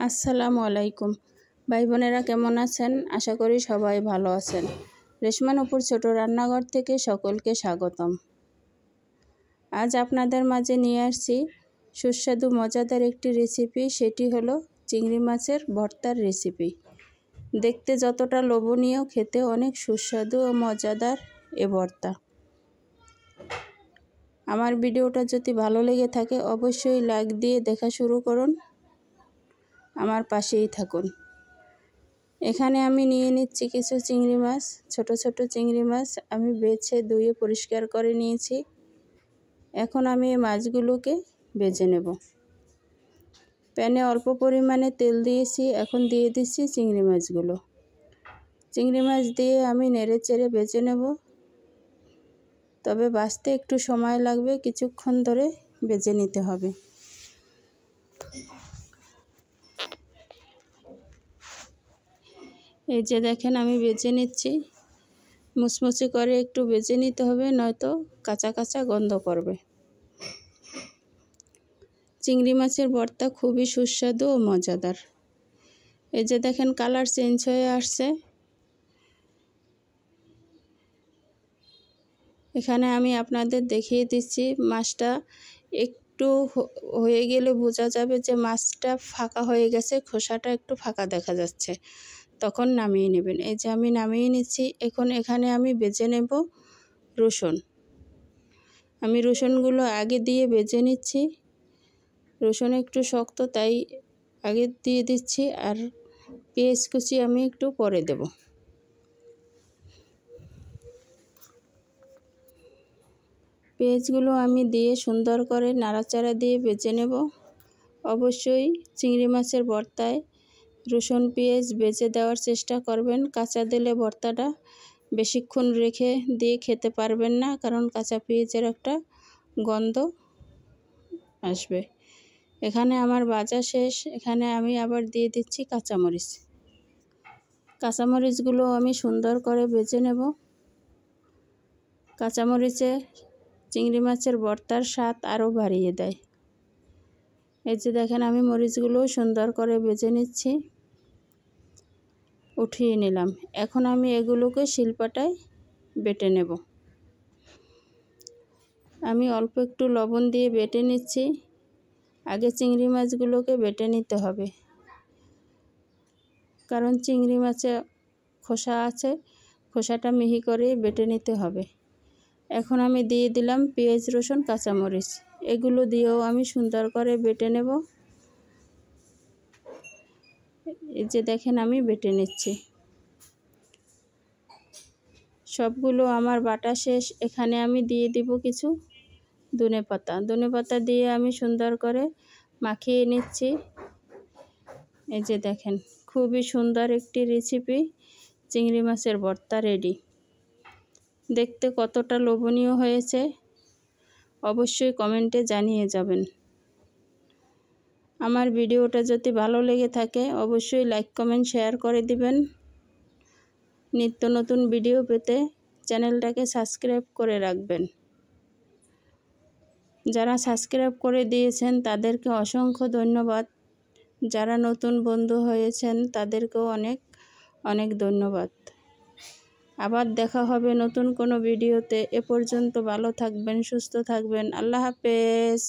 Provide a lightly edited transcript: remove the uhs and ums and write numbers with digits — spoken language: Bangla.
আসসালামু আলাইকুম ভাই বোনেরা, কেমন আছেন? আশা করি সবাই ভালো আছেন। রেশমা নুপুর ছোট রান্নাঘর থেকে সকলকে স্বাগতম। আজ আপনাদের মাঝে নিয়ে আসছি সুস্বাদু মজাদার একটি রেসিপি। সেটি হলো চিংড়ি মাছের ভর্তার রেসিপি। দেখতে যতটা লোভনীয়, খেতে অনেক সুস্বাদু ও মজাদার এ ভর্তা। আমার ভিডিওটা যদি ভালো লেগে থাকে অবশ্যই লাইক দিয়ে দেখা শুরু করুন, আমার পাশেই থাকুন। এখানে আমি নিয়ে নিচ্ছি কিছু চিংড়ি মাছ। ছোট ছোট চিংড়ি মাছ আমি বেছে ধুয়ে পরিষ্কার করে নিয়েছি। এখন আমি এই মাছগুলোকে ভেজে নেব। প্যানে অল্প পরিমাণে তেল দিয়েছি, এখন দিয়ে দিচ্ছি চিংড়ি মাছগুলো। চিংড়ি মাছ দিয়ে আমি নেড়ে চেড়ে ভেজে নেব, তবে ভাজতে একটু সময় লাগবে, কিছুক্ষণ ধরে ভেজে নিতে হবে। এই যে দেখেন, আমি ভেজে নিচ্ছি। মুচমুচে করে একটু ভেজে নিতে হবে, নয়তো কাঁচা কাঁচা গন্ধ করবে। চিংড়ি মাছের ভর্তা খুবই সুস্বাদু ও মজাদার। এই যে দেখেন, কালার চেঞ্জ হয়ে আসছে। এখানে আমি আপনাদের দেখিয়ে দিচ্ছি, মাছটা একটু হয়ে গেলে বোঝা যাবে যে মাছটা ফাঁকা হয়ে গেছে, খোসাটা একটু ফাঁকা দেখা যাচ্ছে, তখন নামিয়ে নেবেন। এই যে আমি নামিয়ে নিচ্ছি। এখন এখানে আমি ভেজে নেব রসুন। আমি রসুনগুলো আগে দিয়ে ভেজে নিচ্ছি। রসুন একটু শক্ত, তাই আগে দিয়ে দিচ্ছি, আর পেঁয়াজ কুচি আমি একটু পরে দেব। পেঁয়াজগুলো আমি দিয়ে সুন্দর করে নাড়াচাড়া দিয়ে ভেজে নেব। অবশ্যই চিংড়ি মাছের ভর্তায় রসুন পেঁয়াজ ভেজে দেওয়ার চেষ্টা করবেন। কাঁচা দিলে ভর্তাটা বেশিক্ষণ রেখে দিয়ে খেতে পারবেন না, কারণ কাঁচা পেঁয়াজের একটা গন্ধ আসবে। এখানে আমার ভাজা শেষ। এখানে আমি আবার দিয়ে দিচ্ছি কাঁচামরিচ। কাঁচামরিচগুলো আমি সুন্দর করে ভেজে নেব। কাঁচামরিচে চিংড়ি মাছের ভর্তার স্বাদ আরও বাড়িয়ে দেয়। এই যে দেখেন, আমি মরিচগুলো সুন্দর করে ভেজে নিচ্ছি, উঠিয়ে নিলাম। এখন আমি এগুলোকে শিলপাটায় বেটে নেব। আমি অল্প একটু লবণ দিয়ে বেটে নিচ্ছি। আগে চিংড়ি মাছগুলোকে বেটে নিতে হবে, কারণ চিংড়ি মাছে খোসা আছে, খোসাটা মিহি করে বেটে নিতে হবে। এখন আমি দিয়ে দিলাম পেঁয়াজ রসুন কাঁচামরিচ। এগুলো দিয়েও আমি সুন্দর করে বেটে নেব। এই যে দেখেন, আমি বেটে নিচ্ছি। সবগুলো আমার বাটা শেষ। এখানে আমি দিয়ে দিব কিছু ধনেপাতা। ধনেপাতা দিয়ে আমি সুন্দর করে মাখিয়ে নিচ্ছি। এই যে দেখেন, খুবই সুন্দর একটি রেসিপি, চিংড়ি মাছের ভর্তা রেডি। দেখতে কতটা লোভনীয় হয়েছে অবশ্যই কমেন্টে জানিয়ে যাবেন। আমার ভিডিওটা যদি ভালো লেগে থাকে অবশ্যই লাইক কমেন্ট শেয়ার করে দিবেন। নিত্য নতুন ভিডিও পেতে চ্যানেলটাকে সাবস্ক্রাইব করে রাখবেন। যারা সাবস্ক্রাইব করে দিয়েছেন তাদেরকে অসংখ্য ধন্যবাদ। যারা নতুন বন্ধু হয়েছেন তাদেরকেও অনেক অনেক ধন্যবাদ। আবার দেখা হবে নতুন কোনো ভিডিওতে। এ পর্যন্ত ভালো থাকবেন, সুস্থ থাকবেন। আল্লাহ হাফেজ।